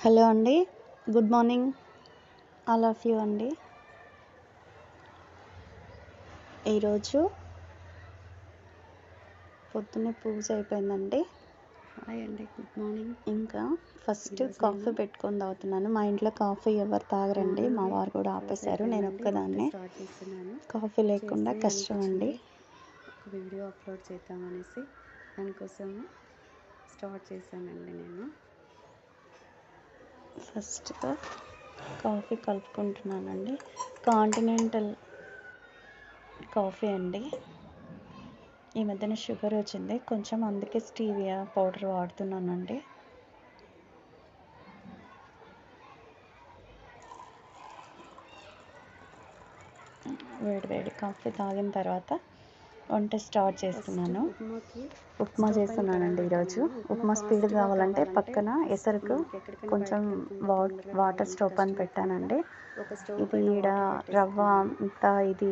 Hello అండి. Good morning all of you అండి. ఈరోజు పొద్దున్నే పూజ అయిపోయిందండి. హాయ్ అండి, గుడ్ మార్నింగ్. ఇంకా ఫస్ట్ ఈరోజు కాఫీ నేను పెట్టుకొని తాగుతున్నాను. మా ఇంట్లో కాఫీ ఎవరు తాగరండి. మా మార్నింగే వారు కూడా పూజ ఆపేశారు. నేను అయిపోయిందండి. వంట ఒక్కదాన్నే స్టార్ట్ చేస్తున్నాను. కాఫీ లేకుండా చేసి కష్టం అండి. ఒక వీడియో అప్లోడ్ చేద్దామనేసి దానికోసం స్టార్ట్ చేశానండి. నేను ఫస్ట్గా కాఫీ కలుపుకుంటున్నానండి. కాంటినెంటల్ కాఫీ అండి. ఈ మధ్యన షుగర్ వచ్చింది కొంచెం, అందుకే స్టీవియా పౌడర్ వాడుతున్నానండి. వేడి కాఫీ తాగిన తర్వాత వంట స్టార్ట్ చేస్తున్నాను. ఉప్మా చేస్తున్నానండి ఈరోజు. ఉప్మా స్పీడ్ కావాలంటే పక్కన ఎసరుకు కొంచెం వాటర్ స్టవ్ పైన పెట్టానండి. ఇది ఈడ రవ్వ అంతా ఇది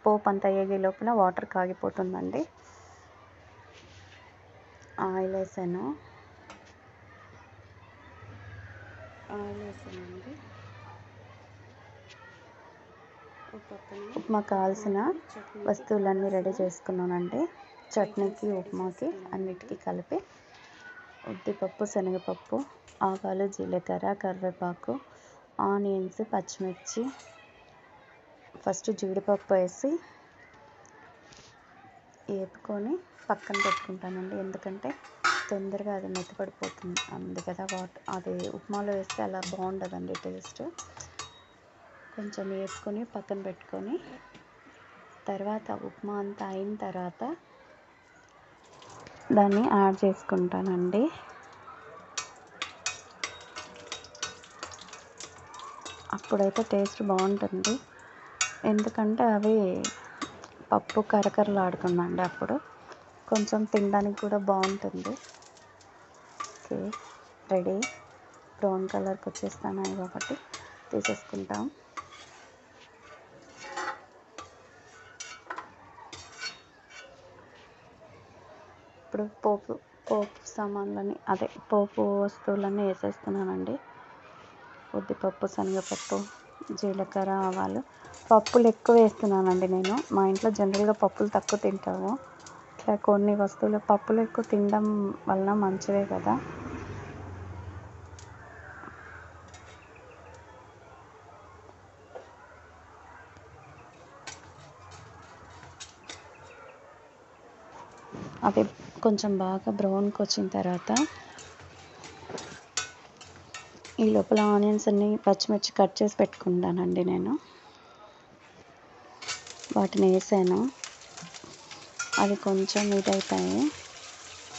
పోపు అంతా వేగే లోపల వాటర్ కాగిపోతుందండి. ఆయిల్ వేసానండి. ఉప్మా కావాల్సిన వస్తువులన్నీ రెడీ చేసుకున్నానండి. చట్నీకి, ఉప్మాకి అన్నిటికీ కలిపి ఉద్దిపప్పు, శనగపప్పు, ఆవాలు, జీలకర్ర, కరివేపాకు, ఆనియన్స్, పచ్చిమిర్చి, ఫస్ట్ జీడిపప్పు వేసి వేపుకొని పక్కన పెట్టుకుంటానండి. ఎందుకంటే తొందరగా అది మెత్తపడిపోతుంది అంది కదా. అది ఉప్మాలో వేస్తే అలా బాగుండదండి టేస్ట్. కొంచెం వేపుకొని పక్కన పెట్టుకొని తర్వాత ఉప్మా అంతా అయిన తర్వాత దాన్ని యాడ్ చేసుకుంటానండి. అప్పుడైతే టేస్ట్ బాగుంటుంది. ఎందుకంటే అవి పప్పు కరకరలాడుతుందండి. అప్పుడు కొంచెం తినడానికి కూడా బాగుంటుంది. Okay, ready. బ్రౌన్ కలర్కి వచ్చేస్తున్నాయి కాబట్టి తీసేసుకుంటాం. ఇప్పుడు పోపు సామాన్లని పోపు వస్తువులన్నీ వేసేస్తున్నానండి. ఉద్దిపప్పు, శనగపప్పు, జీలకర్ర, ఆవాలు. పప్పులు ఎక్కువ వేస్తున్నానండి నేను. మా ఇంట్లో జనరల్గా పప్పులు తక్కువ తింటాము. ఇట్లా కొన్ని వస్తువులు పప్పులు ఎక్కువ తినడం వలన మంచిదే కదా. అవి కొంచెం బాగా బ్రౌన్కి వచ్చిన తర్వాత ఈ లోపల ఆనియన్స్ అన్ని, పచ్చిమిర్చి కట్ చేసి పెట్టుకుంటానండి నేను. వాటిని వేసాను. అవి కొంచెం ఇదైతాయి.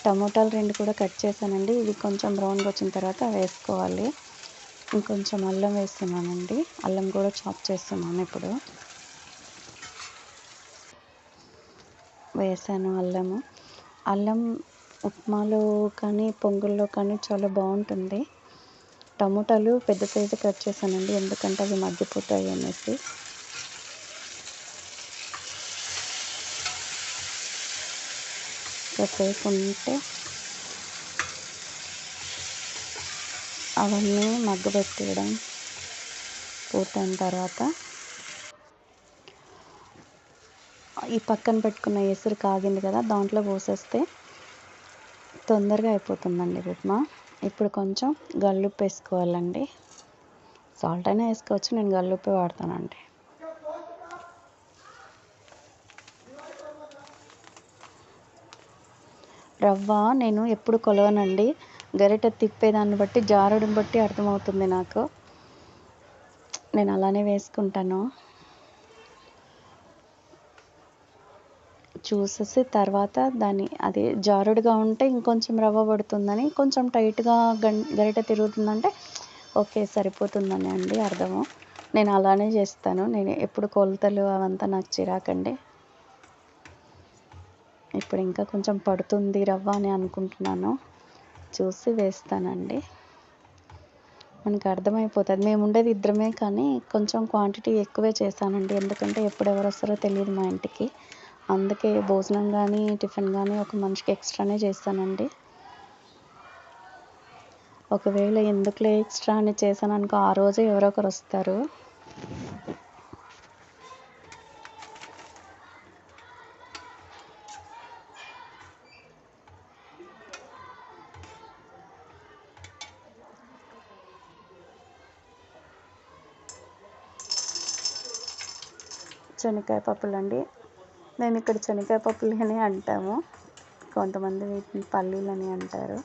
టమోటాలు 2 కూడా కట్ చేశానండి. ఇవి కొంచెం బ్రౌన్గా వచ్చిన తర్వాత వేసుకోవాలి. ఇంకొంచెం అల్లం వేస్తున్నానండి. అల్లం కూడా చాప్ చేస్తున్నాను. ఇప్పుడు వేసాను అల్లం ఉప్మాలో కానీ పొంగల్లో కానీ చాలా బాగుంటుంది. టమోటాలు పెద్ద సైజు కట్ చేశానండి, ఎందుకంటే అవి మగ్గిపోతాయి అనేసి. కాసేపు ఉంటే అవన్నీ మగ్గబెట్టేయడం పూర్తయిన తర్వాత ఈ పక్కన పెట్టుకున్న ఎసురు కాగింది కదా, దాంట్లో పోసేస్తే తొందరగా అయిపోతుందండి ఉప్మా. ఇప్పుడు కొంచెం గల్లుప్పు వేసుకోవాలండి. సాల్ట్ అయినా వేసుకోవచ్చు, నేను గల్లుప్పే వాడతానండి. రవ్వ నేను ఎప్పుడు కొలవనండి. గరిటె తిప్పేదాన్ని బట్టి, జారుడుని బట్టి అర్థమవుతుంది నాకు. నేను అలానే వేసుకుంటాను. చూసేసి తర్వాత దాన్ని అది జారుడుగా ఉంటే ఇంకొంచెం రవ్వ పడుతుందని, కొంచెం టైట్గా గరిటె తిరుగుతుందంటే ఓకే సరిపోతుందని అండి అర్థము. నేను అలానే చేస్తాను. నేను ఎప్పుడు కొలతలు అవంతా నాకు చిరాకండి. ఇప్పుడు ఇంకా కొంచెం పడుతుంది రవ్వ అని అనుకుంటున్నాను. చూసి వేస్తానండి. మనకు అర్థమైపోతుంది. మేము ఉండేది ఇద్దరమే, కానీ కొంచెం క్వాంటిటీ ఎక్కువే చేశానండి. ఎందుకంటే ఎప్పుడు ఎవరు వస్తారో తెలియదు మా ఇంటికి. అందుకే భోజనం కానీ టిఫిన్ కానీ ఒక మనిషికి ఎక్స్ట్రానే చేస్తానండి. ఒకవేళ ఎందుకులే ఎక్స్ట్రా అని చేశాను అనుకో, ఆ రోజే ఎవరో ఒకరు వస్తారు. శనక్కాయ పప్పులండి. నేను ఇక్కడ శనక్కాయ పప్పులని అంటాము, కొంతమంది వీటిని పల్లీలని అంటారు.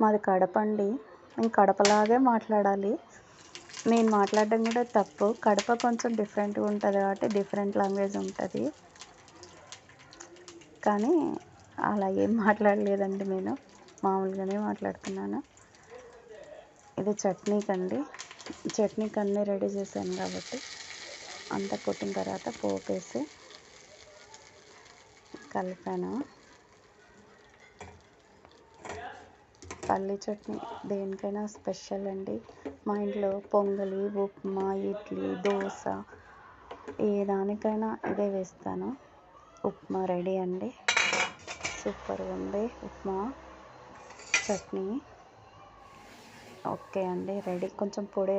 మాది కడప అండి. నేను కడపలాగే మాట్లాడాలి. నేను మాట్లాడడం కూడా తప్పు. కడప కొంచెం డిఫరెంట్గా ఉంటుంది కాబట్టి డిఫరెంట్ లాంగ్వేజ్ ఉంటుంది. కానీ అలా ఏం మాట్లాడలేదండి, నేను మామూలుగానే మాట్లాడుతున్నాను. ఇది చట్నీకండి. చట్నీకి అన్నీ రెడీ చేశాను కాబట్టి అంతా కొట్టిన తర్వాత పోపేసి కలిపాను. పల్లి చట్నీ దేనికైనా స్పెషల్ అండి. మా ఇంట్లో పొంగలి, ఉప్మా, ఇడ్లీ, దోశ ఏ దానికైనా ఇదే వేస్తాను. ఉప్మా రెడీ అండి. సూపర్గా ఉంది ఉప్మా చట్నీ. ఓకే అండి, రెడీ. కొంచెం పొడి